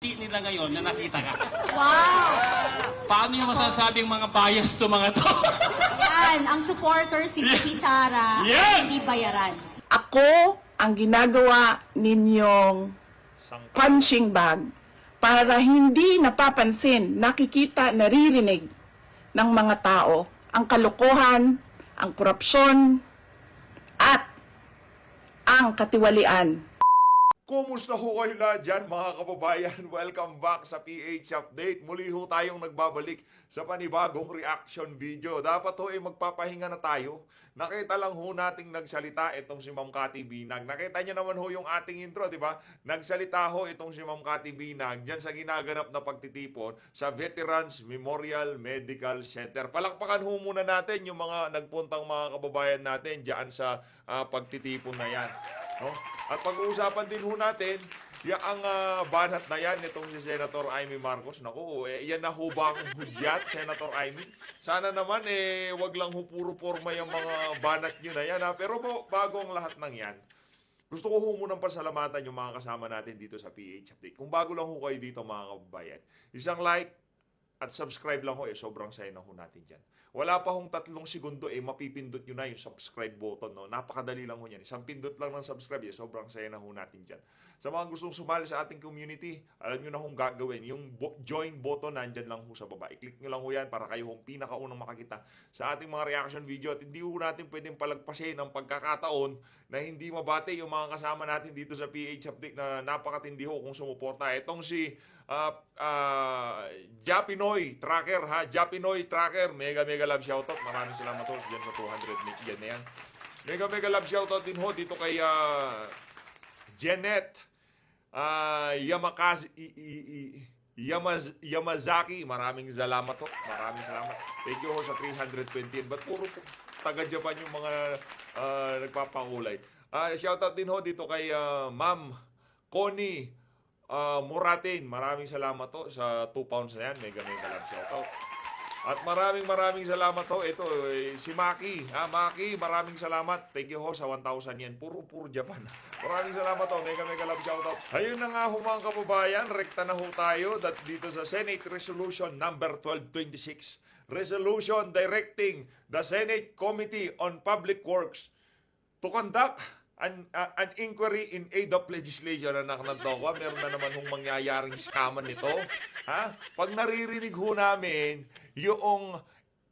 nila ngayon na nakita ka. Wow! Paano yung masasabing mga bias to mga to? Yan, ang supporter si Pipi Sara, Yan! hindi bayaran. Ako ang ginagawa ninyong punching bag para hindi napapansin, nakikita, naririnig ng mga tao ang kalokohan, ang korupsyon, at ang katiwalian. Kumusta ho kayo lahat dyan mga kababayan? Welcome back sa PH Update. Muli ho tayong nagbabalik sa panibagong reaction video. Dapat ho magpapahinga na tayo. Nakita lang ho nating nagsalita itong si Ma'am Cathy Binag. Nakita niyo naman ho yung ating intro, di ba? Nagsalita ho itong si Ma'am Cathy Binag dyan sa ginaganap na pagtitipon sa Veterans Memorial Medical Center. Palakpakan ho muna natin yung mga nagpuntang mga kababayan natin dyan sa pagtitipon na yan. No? At pag-uusapan din ho natin, ang banat na yan, itong si Senator Amy Marcos. Naku, yan na ho bang hudyat, Senator Amy? Sana naman, wag lang ho puro forma yung mga banat nyo na yan. Ha? Pero bago ang lahat ng yan, gusto ko ho munang pasalamatan yung mga kasama natin dito sa PH Update. Kung bago lang ho kayo dito mga kababayan, isang like at subscribe lang ho, sobrang saya na ho natin dyan. Wala pa hong 3 segundo, mapipindot nyo na yung subscribe button. No? Napakadali lang ho yan. Isang pindot lang ng subscribe, sobrang saya na ho natin dyan. Sa mga gustong sumali sa ating community, alam nyo na hong gagawin. Yung join button, nandyan lang ho sa baba. I-click nyo lang ho yan para kayo hong pinakaunang makakita sa ating mga reaction video. At hindi ho natin pwedeng palagpasin ang pagkakataon na hindi mabate yung mga kasama natin dito sa PH Update na napakatindi ho kung sumuporta. Itong si Japinoy Tracker, ha? Japinoy Tracker, mega love shoutout. Maraming salamat ho dyan sa 200 yan na yan. Mega love shoutout din ho dito kay Janet Yamazaki. Maraming salamat ho. Maraming salamat. Thank you ho sa 320. Ba't puro taga-Japan yung mga nagpapakulay? Shoutout din ho dito kay Ma'am Connie Muratin. Maraming salamat ho sa 2 pounds na yan. Mega love shoutout. At maraming salamat ho. Ito, si Maki. Maki, maraming salamat. Thank you ho sa 1,000 yen. Puro Japan. Maraming salamat ho. Mega love shoutout. Ayun na nga ho mga kababayan. Rekta na ho tayo dito sa Senate Resolution number 1226. Resolution directing the Senate Committee on Public Works to conduct an inquiry in aid of legislation. Anak ng toko, meron na naman hong mangyayaring scaman nito. Ha? Pag naririnig ho namin yung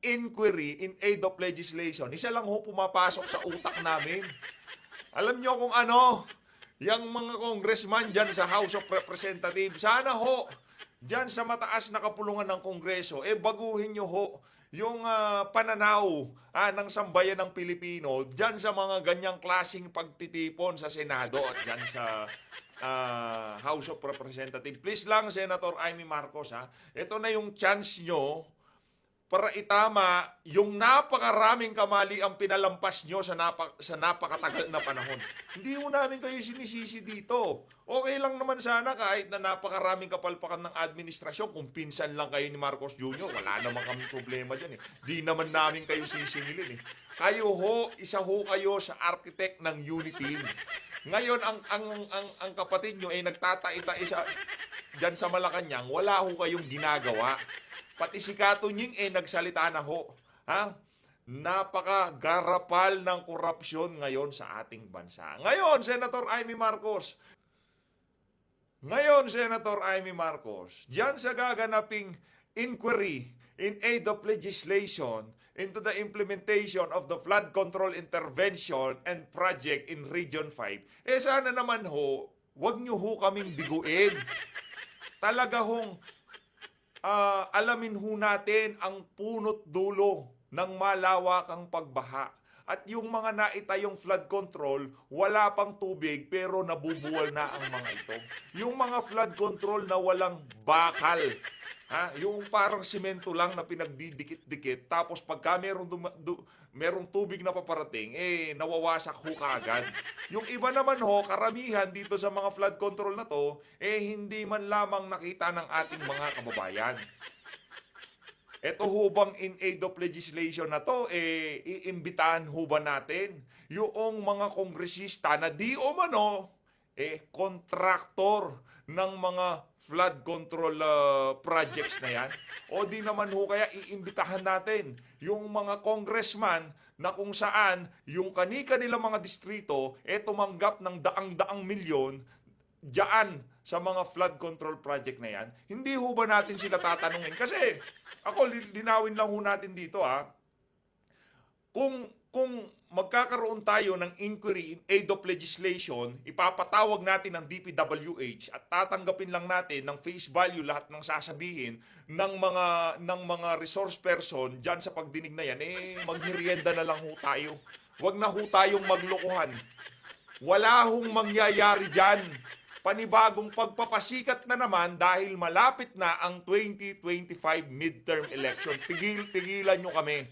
inquiry in aid of legislation, isa lang ho pumapasok sa utak namin. Alam nyo kung ano? Yung mga congressman dyan sa House of Representatives, sana ho, dyan sa mataas na kapulungan ng Kongreso, baguhin nyo ho yung pananaw ng sambayan ng Pilipino dyan sa mga ganyang klaseng pagtitipon sa Senado at dyan sa House of Representatives. Please lang, Senator Amy Marcos, ito na yung chance nyo para itama yung napakaraming kamali ang pinalampas nyo sa napakatagal na panahon. Hindi mo namin kayo sinisisi dito. Okay lang naman sana kahit na napakaraming kapalpakan ng administrasyon kung pinsan lang kayo ni Marcos Jr. Wala naman kami problema dyan. Di naman namin kayo sisingilin. Kayo ho, isa ho kayo sa architect ng unity. Ngayon, ang kapatid nyo ay nagtataita-isa dyan sa Malacanang, wala ho kayong ginagawa. Pati si Kato Nying nagsalita na ho. Ha? Napakagarapal ng korupsyon ngayon sa ating bansa. Ngayon, Senator Amy Marcos. Diyan sa gaganaping inquiry in aid of legislation into the implementation of the flood control intervention and project in Region 5, sana naman ho, wag nyo ho kaming biguin. Talaga hong alamin ho natin ang punot dulo ng malawakang pagbaha. At yung mga naitayong flood control, wala pang tubig pero nabubuwal na ang mga ito. Yung mga flood control na walang bakal, yung parang simento lang na pinagdidikit-dikit, tapos pagka merong tubig na paparating, nawawasak ho kaagad. Yung iba naman ho, karamihan dito sa mga flood control na to, hindi man lamang nakita ng ating mga kababayan. Ito ho bang in aid of legislation na to, iimbitahan ho ba natin yung mga kongresista na di umano, kontraktor ng mga flood control projects na yan? O di naman ho kaya iimbitahan natin yung mga congressman na kung saan yung kani-kanilang mga distrito tumanggap ng daang-daang milyon diyan sa mga flood control project na yan. Hindi ho ba natin sila tatanungin? Kasi ako, linawin lang ho natin dito kung magkakaroon tayo ng inquiry in aid of legislation, ipapatawag natin ng DPWH at tatanggapin lang natin ng face value lahat ng sasabihin ng mga resource person diyan sa pagdinig na yan, magmerienda na lang ho tayo. Huwag na ho tayong maglokohan. Wala hong mangyayari diyan. Panibagong pagpapasikat na naman dahil malapit na ang 2025 midterm election. Tigilan nyo kami.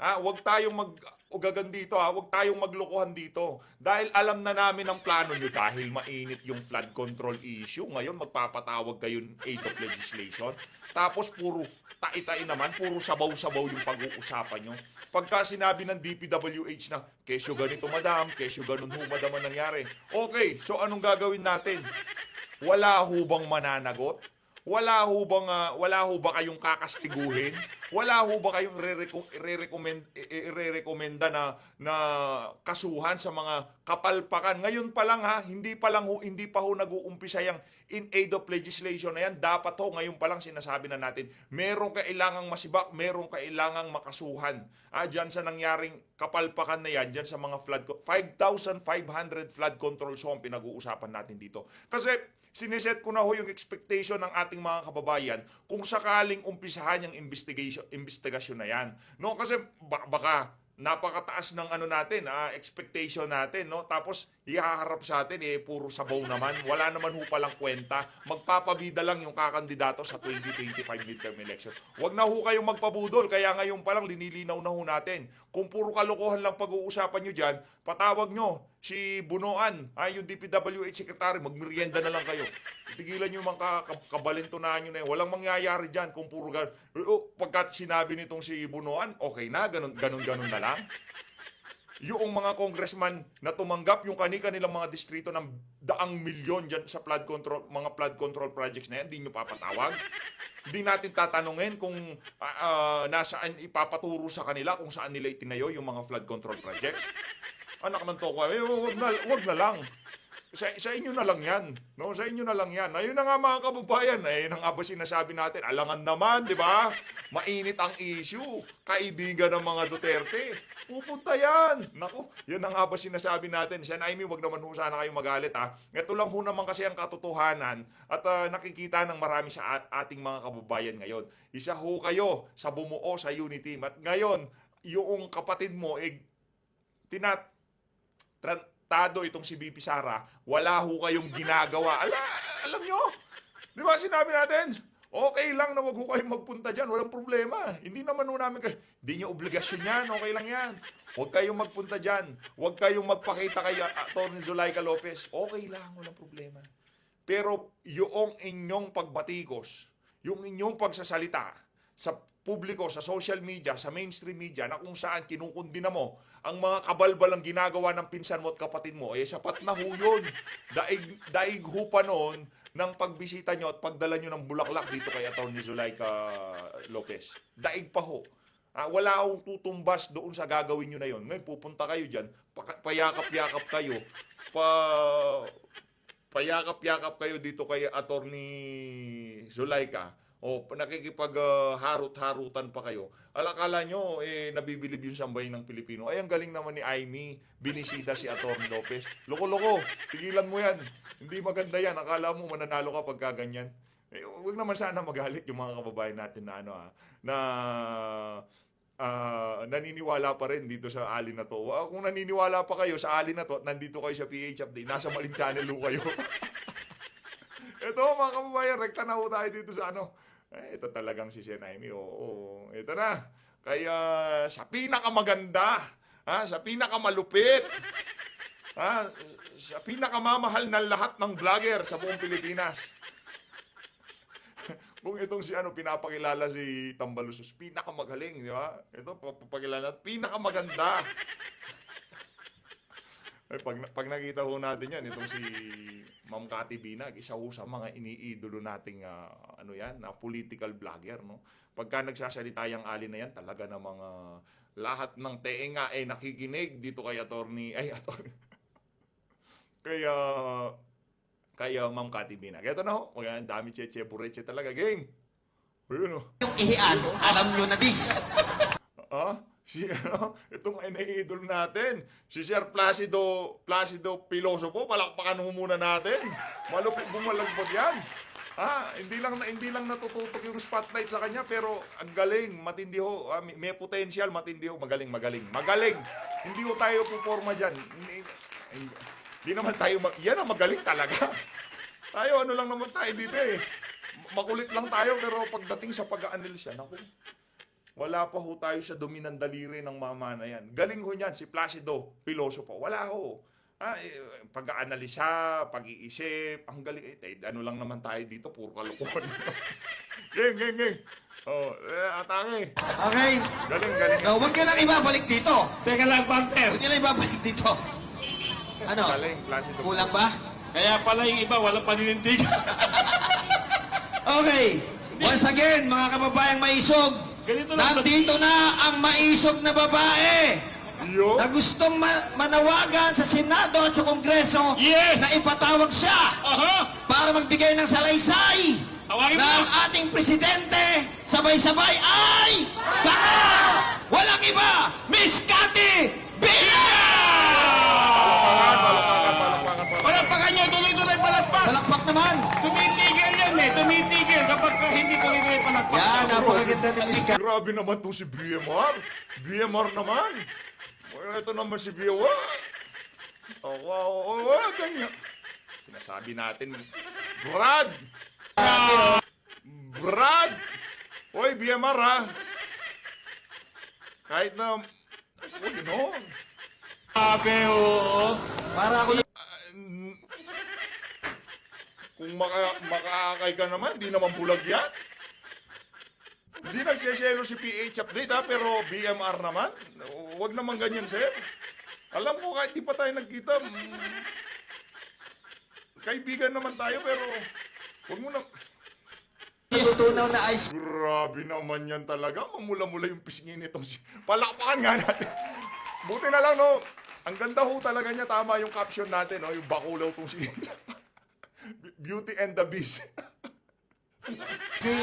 Huwag tayong ugagan dito, huwag tayong maglokohan dito. Dahil alam na namin ang plano nyo dahil mainit yung flood control issue. Ngayon magpapatawag kayo ng aid of legislation. Tapos puro tai-tai naman, puro sabaw-sabaw yung pag-uusapan nyo. Pagka sinabi ng DPWH na, kesyo ganito madam, kesyo ganun ho madam ang nangyari. Okay, so anong gagawin natin? Wala ho bang mananagot? Wala ho ba kayong kakastiguhin? Wala ho ba kayong re-recommenda na kasuhan sa mga kapalpakan? Ngayon pa lang hindi pa ho nag-uumpisa yung in aid of legislation na yan. Dapat ho ngayon pa lang sinasabi na natin, merong kailangang masibak, merong kailangang makasuhan. Diyan sa nangyaring kapalpakan na yan, diyan sa mga 5,500 flood control zone pinag-uusapan natin dito. Kasi sineset ko na ho yung expectation ng ating mga kababayan kung sakaling umpisahan yung investigasyon na yan. No, kasi baka napakataas ng expectation natin, no? Tapos ihaharap sa atin puro sabaw naman. Wala naman ho palang kwenta. Magpapabida lang yung kakandidato sa 2025 midterm election. Huwag na ho kayong magpabudol. Kaya ngayon pa lang linilinaw na ho natin. Kung puro kalokohan lang pag-uusapan nyo dyan, patawag nyo si Bunoan, yung DPWH Secretary, magmerienda na lang kayo. Tigilan nyo mga kabalintunaan nyo na yun. Walang mangyayari dyan kung puro gano'n. Pagkat sinabi nitong si Bunoan, okay na, ganun na lang. Yung mga congressman na tumanggap yung kanilang mga distrito ng daang milyon dyan sa mga flood control projects na yan, hindi nyo papatawag. Hindi natin tatanungin kung nasaan ipapaturo sa kanila kung saan nila itinayo yung mga flood control projects. Anak ng toko, wag na lang. Sa inyo na lang yan. No? Sa inyo na lang yan. Ayun na nga mga kababayan. Ayun na nga ba sinasabi natin? Alangan naman, di ba? Mainit ang issue. Kaibigan ng mga Duterte. Pupunta yan. Naku, yun na nga ba sinasabi natin? Siya na, wag naman ho sana kayo magalit Ito lang ho naman kasi ang katotohanan at nakikita ng marami sa ating mga kababayan ngayon. Isa ho kayo sa bumuo sa Unity Team. At ngayon, yung kapatid mo, tado itong si BP Sara, wala ho kayong ginagawa. Alam nyo, di ba sinabi natin, okay lang na wag ho kayong magpunta dyan, walang problema. Hindi naman ho namin kayo, hindi nyo obligasyon yan, okay lang yan. Huwag kayong magpunta dyan, huwag kayong magpakita kay Atty. Zulaika Lopez, okay lang, walang problema. Pero yung inyong pagbatikos, yung inyong pagsasalita sa publiko, sa social media, sa mainstream media, na kung saan kinukundina mo ang mga kabalbalang ginagawa ng pinsan mo at kapatid mo, sapat na ho yun. Daig ho pa noon ng pagbisita nyo at pagdala nyo ng bulaklak dito kay Atty. Zulaika Lopez. Daig pa ho. Wala akong tutumbas doon sa gagawin nyo na yun. Ngayon, pupunta kayo dyan, payakap-yakap kayo, payakap-yakap kayo dito kay Atty. Zulaika, o nakikipag-harut-harutan pa kayo. Alakala nyo, nabibilib yung sambahin ng Pilipino. Ay, ang galing naman ni Aimee, binisita si Atty. Lopez. Loko-loko, tigilan mo yan. Hindi maganda yan. Akala mo mananalo ka pagka ganyan. Huwag naman sana magalit yung mga kababayan natin na naniniwala pa rin dito sa alin na to. Kung naniniwala pa kayo sa alin na to at nandito kayo sa PH Update, nasa maling channel ho kayo. Ito mga kababayan, rekta na ho tayo dito sa ito talagang si Aimee. Oo, ito na. Kaya sa pinakamaganda, sa pinakamalupit, sa pinakamamahal ng lahat ng vlogger sa buong Pilipinas. Kung itong pinapakilala si Tambalusos, pinakamagaling, di ba? Ito, papakilala, pinakamaganda. Ay, pag nakita ho natin yan, itong si Ma'am Cathy Binag, isa ho sa mga iniidolo nating ano yan, na political vlogger, no? Pagka nagsasalita yung Ali na yan, talaga namang lahat ng teenga ay nakikinig dito kay attorney, kaya Ma'am Cathy Binag. Ito na ho, ang dami cheche bureche talaga, gang. Ayun, oh. Yung ihian, alam nyo na this. Itong ay naiidol natin. Si Sir Placido Piloso po, palakpakan mo muna natin. Malupit bumalagbag yan. Hindi lang natututok yung spotlight sa kanya, pero ang galing, matindi ho. May potential, matindi ho. Magaling. Hindi ho tayo puporma dyan. Hindi naman tayo, yan ang magaling talaga. Tayo, ano lang naman tayo dito eh. Makulit lang tayo, pero pagdating sa pag-aanalisya, naku, wala pa ho tayo sa dominang daliri ng mama na yan. Galing ho niyan, si Placido Piloso po. Wala ho. Pag-aanalisa, pag-iisip, ang galing. Ano lang naman tayo dito, puro kalokohan. Gang. Atake. Okay. Galing. No, huwag ka lang ibabalik dito. Teka lang, partner. Huwag nyo lang ibabalik dito. Ano? Galing, Placido. Kulang ba? Kaya pala yung iba, walang paninindig. Okay. Once again, mga kababayang maisog, Ganito lang. nandito na ang maisog na babae Yo. na gustong manawagan sa Senado at sa Kongreso Yes! na ipatawag siya Aha! para magbigay ng salaysay Tawagin mo! ng ating presidente sabay-sabay ay baka walang iba, Miss Cathy Palakpakan. Palakpakan nyo, tuloy-tuloy palakpak! Palakpak naman. Tumitigil yan eh, tumitigil kapag hindi tuloy-tuloy palakpak. Yan, napakaganda ni Miss Cathy. Grabe naman to si BMR. BMR naman. Ito naman si BMR. Ganyan. Sinasabi natin, Brad! Hoy, BMR ha. Kahit na, Sabi, oo. Para ako kung makaakay ka naman, di naman bulag yan. Hindi nagseselo si PH Update ha, pero BMR naman. Huwag naman ganyan, sir. Alam ko kahit di pa tayo nagkita, kaibigan naman tayo, pero huwag mo na... natutunaw na ice. Grabe naman yan talaga. Mamula-mula yung pisngin nitong palakpakan nga natin. Buti na lang, no? Ang ganda ho talaga niya. Tama yung caption natin, no? Yung bakulaw tong si... Beauty and the Beast.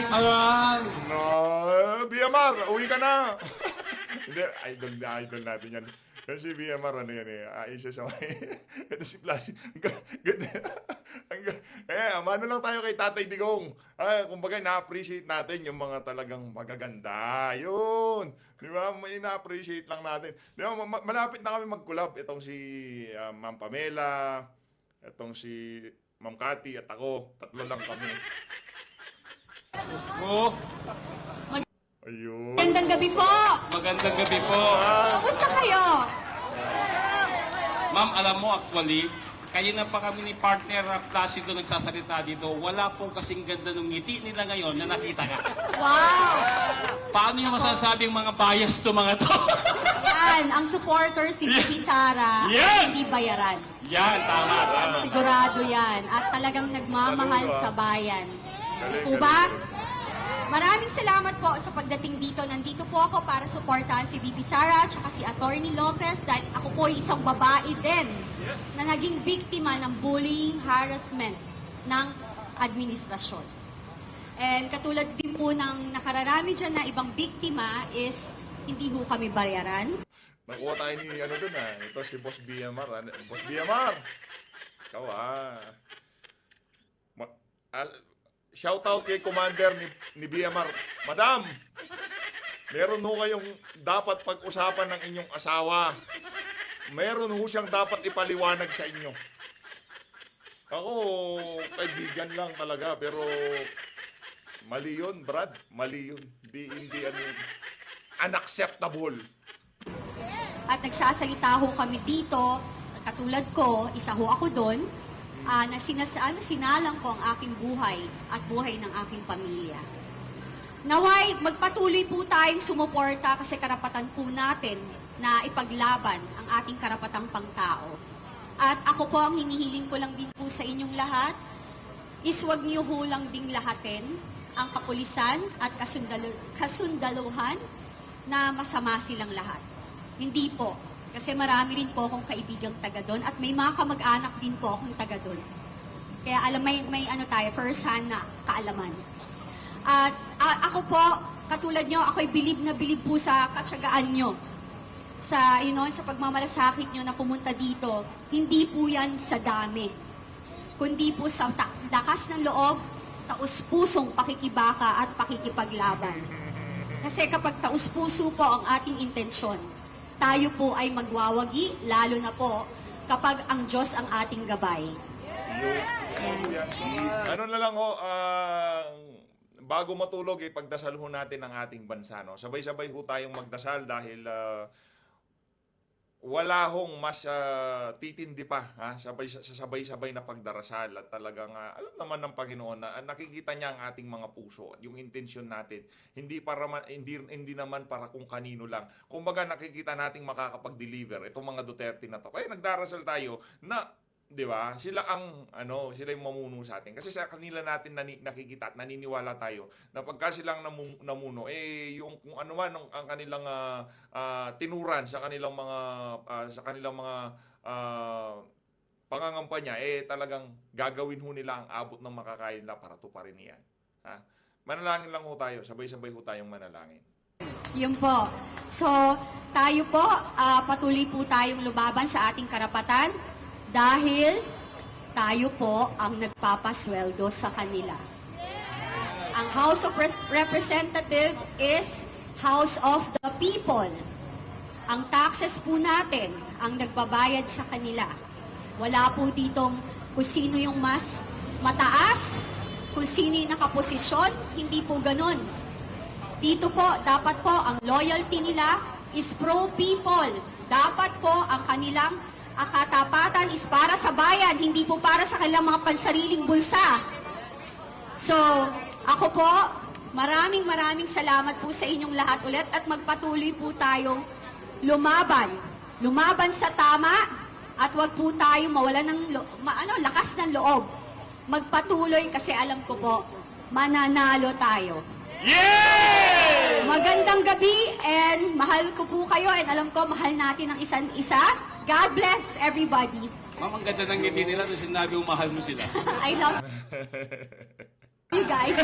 Ayan. No, BMR, uwi ka na. Hindi, idol natin yan. Yan si BMR, ano yan eh. Isa siya. Ito si Flash. Mano lang tayo kay Tatay Digong. Kumbaga, na-appreciate natin yung mga talagang magaganda. Yun. Di ba? May na-appreciate lang natin. Di ba? Malapit na kami mag-collab. Itong si Ma'am Pamela, itong si Ma'am Cathy at ako. Tatlo lang kami. Oh, Ayun. Magandang gabi po! magandang gabi po. Kamusta kayo? Ma'am, alam mo actually, kayo na pa kami ni partner Placido nagsasalita dito. Wala po kasing ganda ng ngiti nila ngayon na nakita ka. Wow! Paano yung masasabing mga bias to mga to? Yan, ang supporters ni Bibi Sara Yan! hindi bayaran. Yan, tama. Sigurado yan. At talagang nagmamahal sa bayan. Galing, Po ba? Maraming salamat po sa pagdating dito. Nandito po ako para suportahan si Bibi Sara at si Attorney Lopez dahil ako po ay isang babae din na naging biktima ng bullying, harassment ng administrasyon. And katulad din po ng nakararami dyan na ibang biktima is hindi ho kami bayaran. Nakuha tayo ni ano dun Ito si Boss BMR. Boss BMR! Ikaw shout out kay Commander ni BMR. Madam! Meron ho kayong dapat pag-usapan ng inyong asawa. Meron ho siyang dapat ipaliwanag sa inyo. Ako, kaibigan lang talaga, pero mali yun, Brad. Mali yun. Hindi ano yun. Unacceptable. At nagsasalita ho kami dito, katulad ko, isa ho ako doon, na sinalang ko ang aking buhay at buhay ng aking pamilya. Naway, magpatuloy po tayong sumuporta kasi karapatan po natin na ipaglaban ang ating karapatang pangtao. At ako po, ang hinihiling ko lang din po sa inyong lahat is wag niyo ho lang ding lahatin ang kapulisan at kasundaluhan na masama silang lahat. Hindi po. Kasi marami rin po akong kaibigang taga doon at may mga kamag-anak din po akong taga doon. Kaya alam, may ano tayo, first hand na kaalaman. At ako po, katulad nyo, ako'y bilib na bilib po sa katsagaan nyo. Sa, sa pagmamalasakit nyo na pumunta dito. Hindi po yan sa dami. Kundi po sa lakas ng loob, taus-pusong pakikibaka at pakikipaglaban. Kasi kapag taus-puso po ang ating intensyon, tayo po ay magwawagi, lalo na po kapag ang Diyos ang ating gabay. Yan. Ano na lang ho, bago matulog, pagdasal ho natin ang ating bansa. No? Sabay-sabay ho tayong magdasal dahil wala hong mas titindi pa sabay-sabay na pagdarasal at talagang alam naman ng Panginoon na nakikita niya ang ating mga puso at yung intensyon natin hindi naman para kung kanino lang. Kumbaga nakikita nating makakapag-deliver itong mga Duterte na to. Kaya nagdarasal tayo na 'di ba? Sila sila yung mamuno sa atin. Kasi sa kanila natin nakikita at naniniwala tayo na pagka silang namuno yung kung ano man ang kanilang tinuran sa kanilang mga pangangampanya talagang gagawin ho nila ang abot ng makakaya nila para tuparin iyan. Manalangin lang ho tayo, sabay-sabay ho tayong manalangin. Yun po. So, tayo po, patuloy po tayong lumaban sa ating karapatan dahil tayo po ang nagpapasweldo sa kanila. Ang House of Representative is House of the People. Ang taxes po natin ang nagbabayad sa kanila. Wala po ditong kung sino yung mas mataas, kung sino yung nakaposisyon, hindi po ganun. Dito po, dapat po, ang loyalty nila is pro-people. Dapat po, ang kanilang katapatan is para sa bayan, hindi po para sa kanilang mga pansariling bulsa. So, ako po, maraming salamat po sa inyong lahat ulit at magpatuloy po tayong lumaban. Lumaban sa tama at wag po tayong mawala ng lakas ng loob. Magpatuloy kasi alam ko po, mananalo tayo. Yeah! Magandang gabi and mahal ko po kayo and alam ko mahal natin ang isa't isa. God bless everybody. Ma'am, ang ganda ng ngiti nila nung sinabi mo mahal mo sila. I love you guys.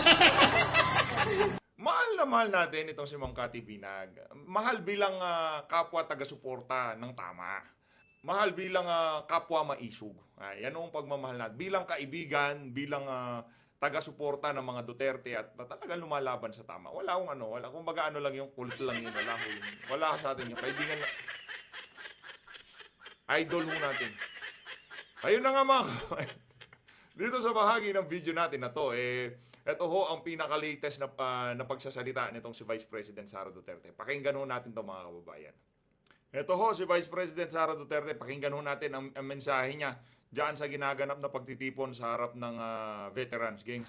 Mahal na mahal natin itong si Ma'am Cathy Binag. Mahal bilang kapwa taga-suporta ng tama. Mahal bilang kapwa maisug. Yan ang pagmamahal natin. Bilang kaibigan, bilang taga-suporta ng mga Duterte at talagang lumalaban sa tama. Wala akong wala. Kumbaga lang yung cult lang yun. Wala sa atin yung kaibigan lang. Idol ho natin. Ayun na nga mga dito sa bahagi ng video natin na to, ito ho ang pinaka-latest na pagsasalita nitong si Vice President Sara Duterte. Pakinggan ho natin to mga kababayan. Ito ho si Vice President Sara Duterte. Pakinggan ho natin ang mensahe niya diyan sa ginaganap na pagtitipon sa harap ng veterans gang.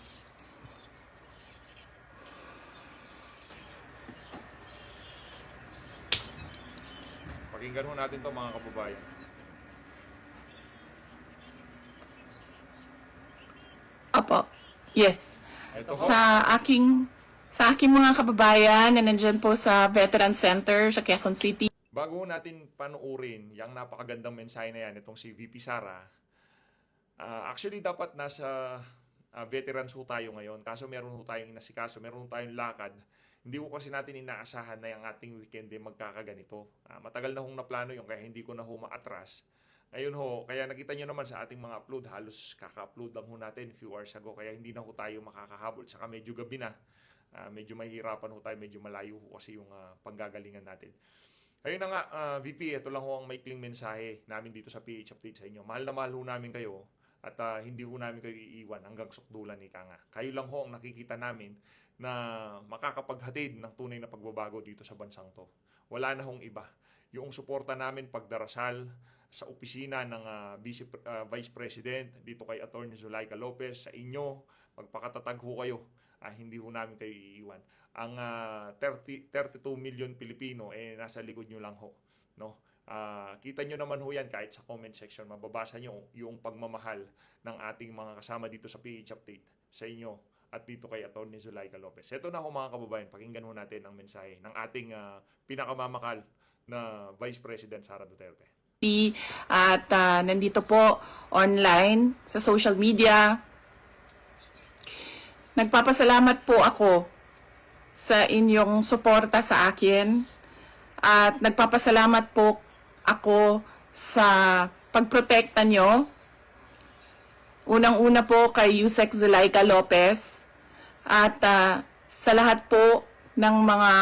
Pakinggan ho natin to mga kababayan. Opo. Yes. Ito ho. Sa aking mga kababayan na nandyan po sa Veteran Center sa Quezon City. Bago natin panuurin yung napakagandang mensahe na yan, itong si VP Sara, actually dapat nasa veterans ho tayo ngayon. Kaso meron ho tayong inasikaso, meron ho tayong lakad. Hindi ko kasi natin inaasahan na yung ating weekend magkakaganito. Matagal na hong naplano yun, kaya hindi ko na ho ma-atras. Ayun ho, kaya nakita nyo naman sa ating mga upload, halos kaka-upload lang ho natin few hours ago, kaya hindi na ho tayo makakahabol. Saka medyo gabi na, medyo mahihirapan ho tayo, medyo malayo ho kasi yung panggagalingan natin. Ayun na nga, VP, ito lang ho ang maikling mensahe namin dito sa PH Update sa inyo. Mahal na mahal ho namin kayo at hindi ho namin kayo iiwan hanggang sukdulan ni Kanga. Kayo lang ho ang nakikita namin na makakapaghatid ng tunay na pagbabago dito sa bansang to. Wala na hong iba. Yung suporta namin pagdarasal sa opisina ng Vice President, dito kay Attorney Zulaika Lopez, sa inyo, magpakatatag ho kayo. Hindi ho namin kayo iiwan. Ang 32 million Pilipino, nasa likod nyo lang ho. No? Kita nyo naman ho yan kahit sa comment section. Mababasa nyo yung pagmamahal ng ating mga kasama dito sa PH Update sa inyo at dito kay Atty. Zulaika Lopez. Ito na ho mga kababayan, pakinggan ho natin ang mensahe ng ating pinakamamakal na Vice President Sara Duterte. At nandito po online sa social media. Nagpapasalamat po ako sa inyong suporta sa akin at nagpapasalamat po ako sa pagprotekta nyo. Unang-una po kay Yusek Zulaika Lopez at sa lahat po ng mga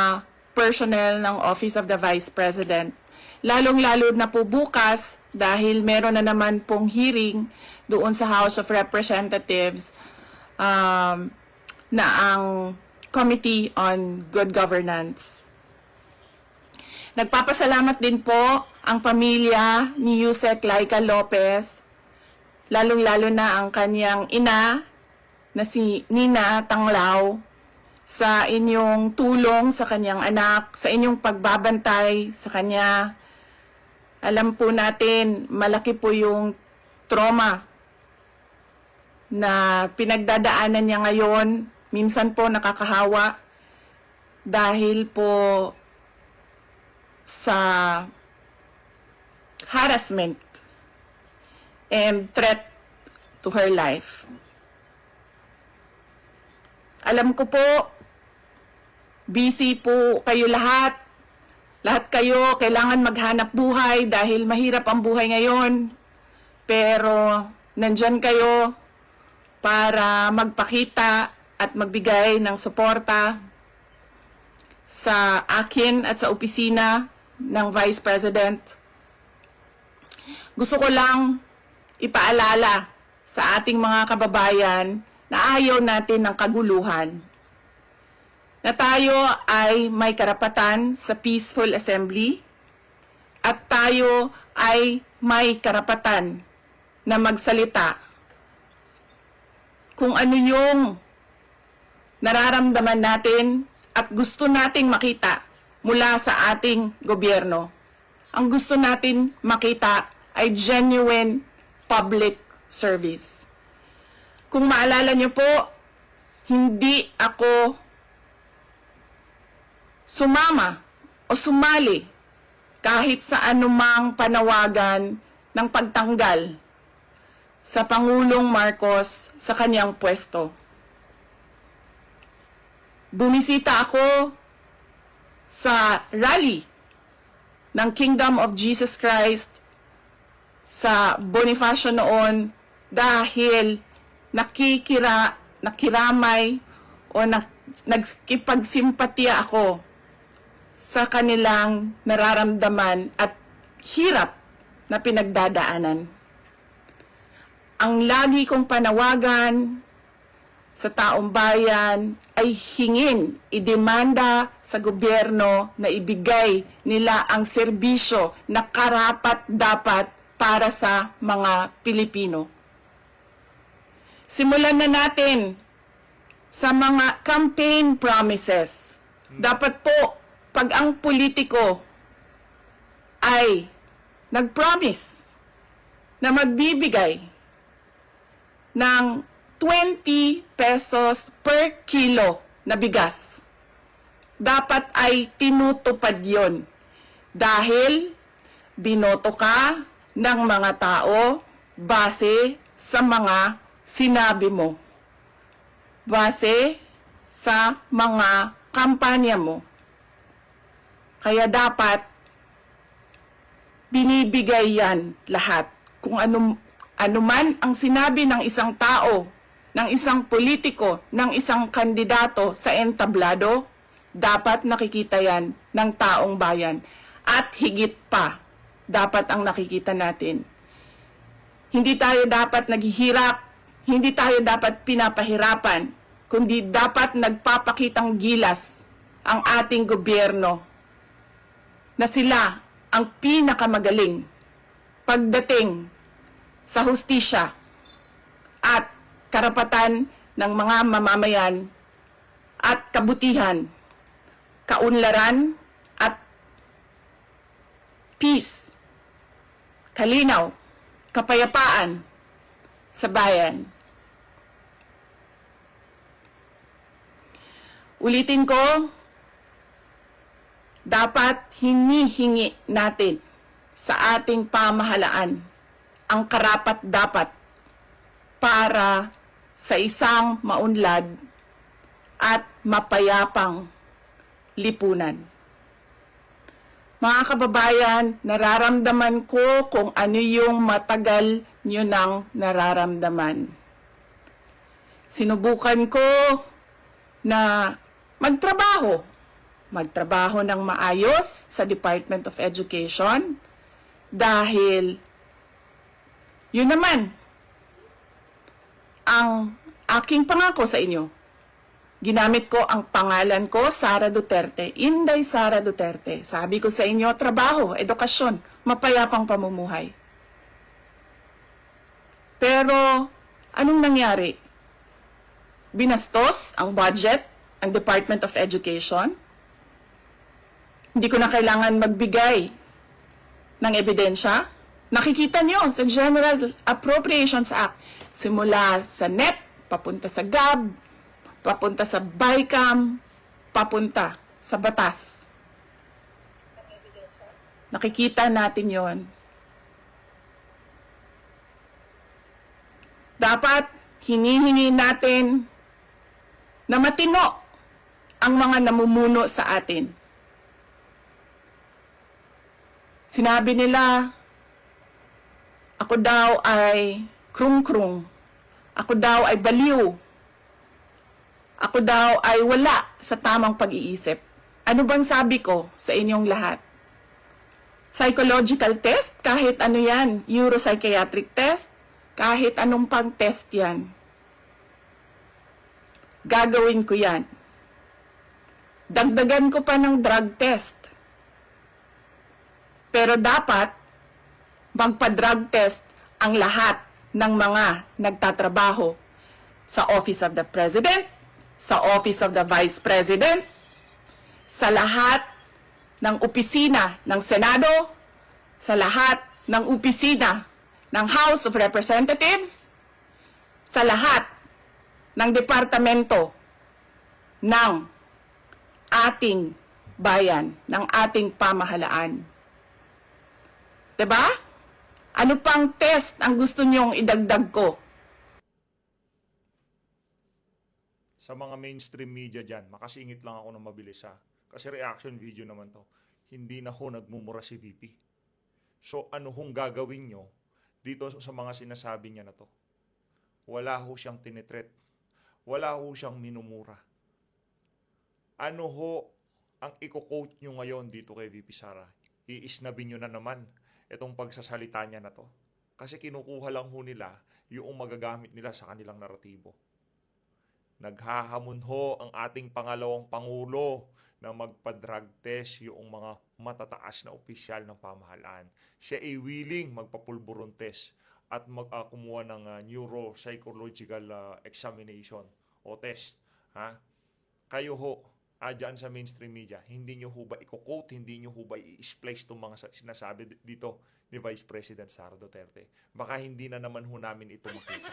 personnel ng Office of the Vice President. Lalong-lalo na po bukas dahil meron na naman pong hearing doon sa House of Representatives na ang Committee on Good Governance. Nagpapasalamat din po ang pamilya ni Yusek Laika Lopez, lalong-lalo na ang kanyang ina na si Nina Tanglao, sa inyong tulong sa kanyang anak, sa inyong pagbabantay sa kanya. Alam po natin, malaki po yung trauma na pinagdadaanan niya ngayon. Minsan po nakakahawa dahil po sa harassment and threat to her life. Alam ko po, busy po kayo lahat. Lahat kayo kailangan maghanap buhay dahil mahirap ang buhay ngayon. Pero nandyan kayo para magpakita at magbigay ng suporta sa akin at sa opisina ng Vice President. Gusto ko lang ipaalala sa ating mga kababayan na ayaw natin ng kaguluhan, na tayo ay may karapatan sa peaceful assembly at tayo ay may karapatan na magsalita kung ano yung nararamdaman natin at gusto nating makita mula sa ating gobyerno. Ang gusto natin makita ay genuine public service. Kung maalala niyo po, hindi ako sumama o sumali kahit sa anumang panawagan ng pagtanggal sa Pangulong Marcos sa kanyang pwesto. Bumisita ako sa rally ng Kingdom of Jesus Christ sa Bonifacio noon dahil nakiramay o nagkipagsimpatiya ako sa kanilang nararamdaman at hirap na pinagdadaanan. Ang lagi kong panawagan sa taong bayan ay hingin, idemanda sa gobyerno na ibigay nila ang serbisyo na karapat-dapat para sa mga Pilipino. Simulan na natin sa mga campaign promises. Dapat po, pag ang politiko ay nag-promise na magbibigay ng 20 pesos per kilo na bigas, dapat ay tinutupad yon dahil binoto ka ng mga tao base sa mga sinabi mo, base sa mga kampanya mo. Kaya dapat binibigay yan lahat. Kung ano man ang sinabi ng isang tao, ng isang politiko, ng isang kandidato sa entablado, dapat nakikita yan ng taong bayan. At higit pa, dapat ang nakikita natin. Hindi tayo dapat naghihirap, hindi tayo dapat pinapahirapan, kundi dapat nagpapakitang gilas ang ating gobyerno na sila ang pinakamagaling pagdating sa hustisya at karapatan ng mga mamamayan at kabutihan, kaunlaran at peace kalinaw, kapayapaan sa bayan. Ulitin ko, dapat hinihingi natin sa ating pamahalaan ang karapat-dapat para sa isang maunlad at mapayapang lipunan. Mga kababayan, nararamdaman ko kung ano yung matagal nyo nang nararamdaman. Sinubukan ko na magtrabaho ng maayos sa Department of Education dahil yun naman ang aking pangako sa inyo. Ginamit ko ang pangalan ko, Sara Duterte, Inday Sara Duterte. Sabi ko sa inyo, trabaho, edukasyon, mapayapang pamumuhay. Pero, anong nangyari? Binastos ang budget, ang Department of Education. Hindi ko na kailangan magbigay ng ebidensya. Nakikita nyo sa General Appropriations Act, simula sa NEP, papunta sa GAB, papunta sa BICAM, papunta sa batas. Nakikita natin yon. Dapat hinihingi natin na matino ang mga namumuno sa atin. Sinabi nila, ako daw ay krung-krung. Ako daw ay baliw. Ako daw ay wala sa tamang pag-iisip. Ano bang sabi ko sa inyong lahat? Psychological test, kahit ano yan, neuropsychiatric test, kahit anong pang test yan. Gagawin ko yan. Dagdagan ko pa ng drug test. Pero dapat, magpa-drug test ang lahat ng mga nagtatrabaho sa Office of the President, sa Office of the Vice President, sa lahat ng opisina ng Senado, sa lahat ng opisina ng House of Representatives, sa lahat ng departamento ng ating bayan, ng ating pamahalaan. Diba? Ano pang test ang gusto nyong idagdag ko? Sa mga mainstream media dyan, makasingit lang ako ng mabilis ha. Kasi reaction video naman to. Hindi na ho nagmumura si VP. So ano hong gagawin nyo dito sa mga sinasabi niya na to? Wala ho siyang tinitreat. Wala ho siyang minumura. Ano ho ang i-quote nyo ngayon dito kay VP Sara? Iisnabin nyo na naman itong pagsasalita niya na to. Kasi kinukuha lang ho nila yung magagamit nila sa kanilang naratibo. Naghahamon ho ang ating pangalawang Pangulo na magpa-drug test yung mga matataas na opisyal ng pamahalaan. Siya ay willing magpapulburon test at kumuha ng neuropsychological examination o test. Ha? Kayo ho, dyan sa mainstream media, hindi nyo ho ba i-quote, hindi nyo ho ba i-splice itong mga sinasabi dito ni Vice President Sara Duterte? Baka hindi na naman ho namin ito makita.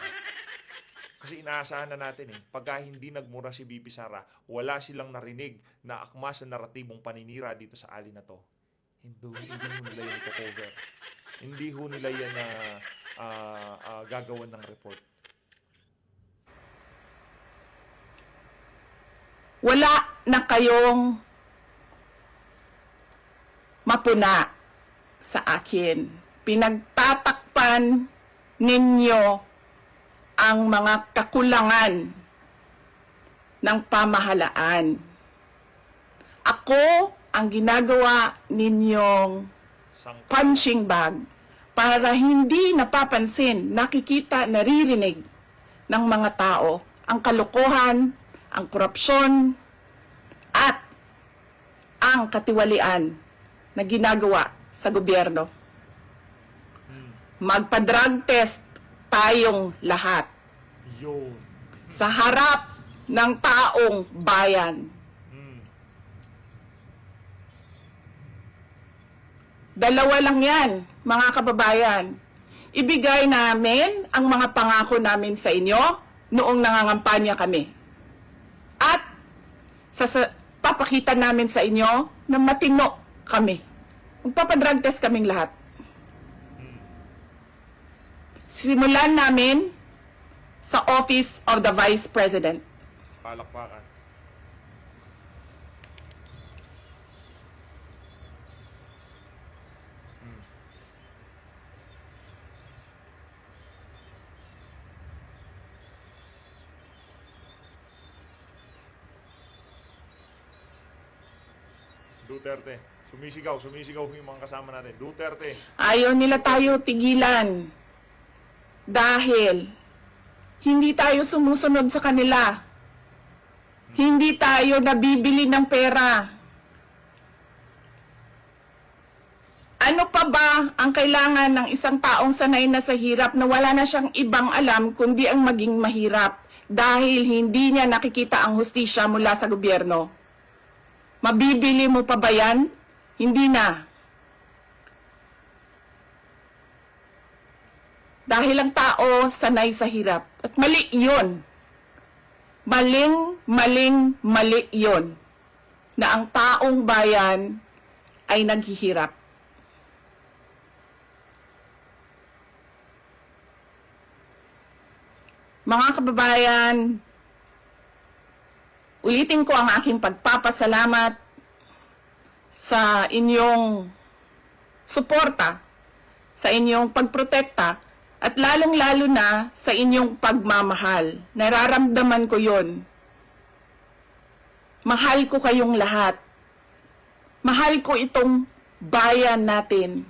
Kasi inaasahan na natin pagka hindi nagmura si VP Sara, wala silang narinig na akma sa naratibong paninira dito sa ali na to. Hindi ho nila yan i-cover. Hindi ho nila yan gagawan ng report. Wala na kayong mapuna sa akin. Pinagtatakpan ninyo ang mga kakulangan ng pamahalaan. Ako ang ginagawa ninyong punching bag para hindi napapansin, nakikita, naririnig ng mga tao ang kalokohan, ang korupsyon, at ang katiwalian na ginagawa sa gobyerno. Magpa-drug test tayong lahat Yun. sa harap ng taong bayan. Dalawa lang yan, mga kababayan. Ibigay namin ang mga pangako namin sa inyo noong nangangampanya kami. At papakita namin sa inyo na matino kami. Magpapadrug test kaming lahat. Simulan namin sa Office of the Vice President. Palakpakan. Duterte. Sumisigaw yung mga kasama natin. Duterte. Ayaw nila tayo tigilan. Dahil hindi tayo sumusunod sa kanila. Hindi tayo nabibili ng pera. Ano pa ba ang kailangan ng isang taong sanay na sa hirap na wala na siyang ibang alam kundi ang maging mahirap dahil hindi niya nakikita ang hustisya mula sa gobyerno? Mabibili mo pa ba yan? Hindi na. Dahil ang tao sanay sa hirap. At mali yun. Mali yun. Na ang taong bayan ay naghihirap. Mga kababayan, ulitin ko ang aking pagpapasalamat sa inyong suporta, sa inyong pagprotekta, at lalong-lalo na sa inyong pagmamahal. Nararamdaman ko yon. Mahal ko kayong lahat. Mahal ko itong bayan natin.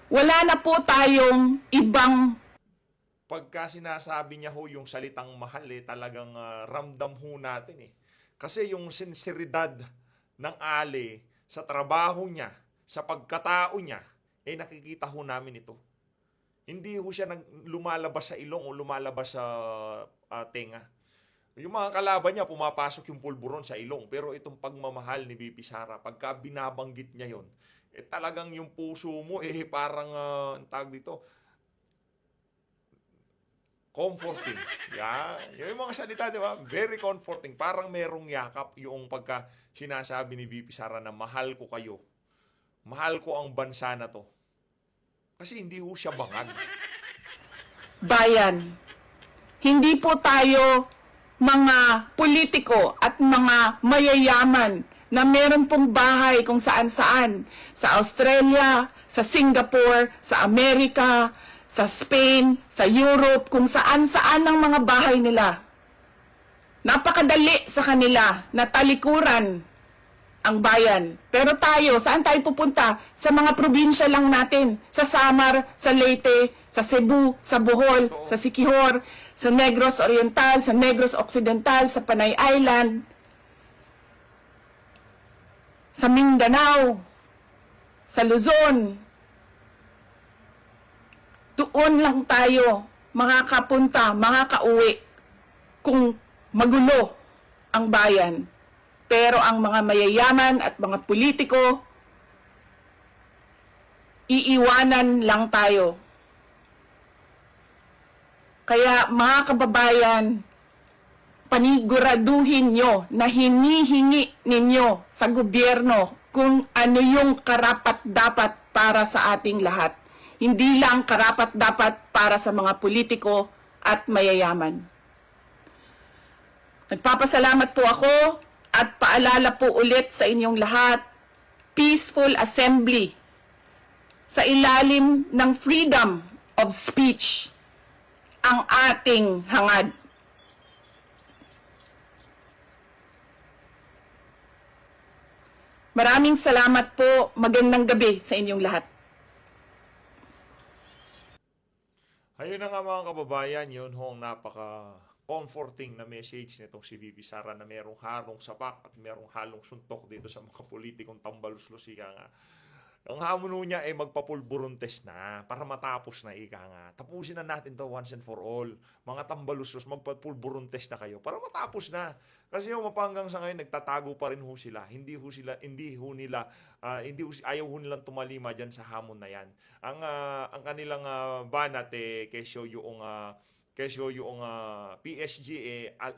Wala na po tayong ibang Pagka sinasabi niya ho yung salitang mahal, talagang ramdam ho natin eh. Kasi yung sinseridad ng Ali sa trabaho niya, sa pagkatao niya, nakikita ho namin ito. Hindi ho siya lumalabas sa ilong o lumalabas sa tenga. Yung mga kalaban niya, pumapasok yung pulburon sa ilong. Pero itong pagmamahal ni VP Sara, pagka binabanggit niya yon, talagang yung puso mo, parang, ang tawag dito, comforting. Yung mga salita, di ba? Very comforting. Parang merong yakap yung pagka sinasabi ni VP Sara na mahal ko kayo. Mahal ko ang bansa na to. Kasi hindi ho siya bangag. bayan. Hindi po tayo mga politiko at mga mayayaman na meron pong bahay kung saan-saan. Sa Australia, sa Singapore, sa Amerika, sa Spain, sa Europe, kung saan-saan ang mga bahay nila. Napakadali sa kanila na talikuran ang bayan. Pero tayo, saan tayo pupunta? Sa mga probinsya lang natin. Sa Samar, sa Leyte, sa Cebu, sa Bohol, sa Siquijor, sa Negros Oriental, sa Negros Occidental, sa Panay Island, sa Mindanao, sa Luzon. Doon lang tayo makakapunta, makakauwi kung magulo ang bayan. Pero ang mga mayayaman at mga politiko, iiwanan lang tayo. Kaya mga kababayan, paniguraduhin nyo na hinihingi ninyo sa gobyerno kung ano yung karapat-dapat para sa ating lahat. Hindi lang karapat-dapat para sa mga politiko at mayayaman. Nagpapasalamat po ako at paalala po ulit sa inyong lahat, peaceful assembly sa ilalim ng freedom of speech ang ating hangad. Maraming salamat po. Magandang gabi sa inyong lahat. Ayun na nga mga kababayan, yun ho ang napaka-comforting na message nitong si VP Sara na merong halong sapak at merong halong suntok dito sa mga politikong tambaluslos, ika nga. Ang hamon niya ay magpapulburon test na para matapos na, ika nga. Tapusin na natin to once and for all. Mga tambaluslos, magpapulburon test na kayo para matapos na. Kasi yung mapanggang sa ngayon, nagtatago pa rin ho sila. Ayaw ho nilang tumalima dyan sa hamon na yan. Ang kanilang banat, kesyo yung PSG,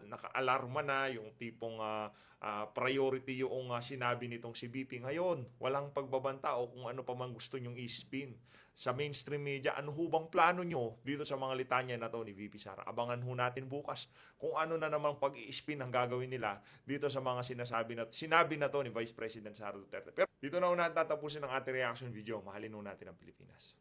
naka-alarma na, yung tipong priority yung sinabi nitong si BP. Ngayon, walang pagbabanta o kung ano pa man gusto nyong i-spin. Sa mainstream media, ano ho bang plano nyo dito sa mga litanya na to ni VP Sara? Abangan ho natin bukas kung ano na namang pag-i-spin ang gagawin nila dito sa mga sinabi na to ni Vice President Sara Duterte. Pero dito na ho natin tatapusin ang ating reaction video. Mahalin ho natin ang Pilipinas.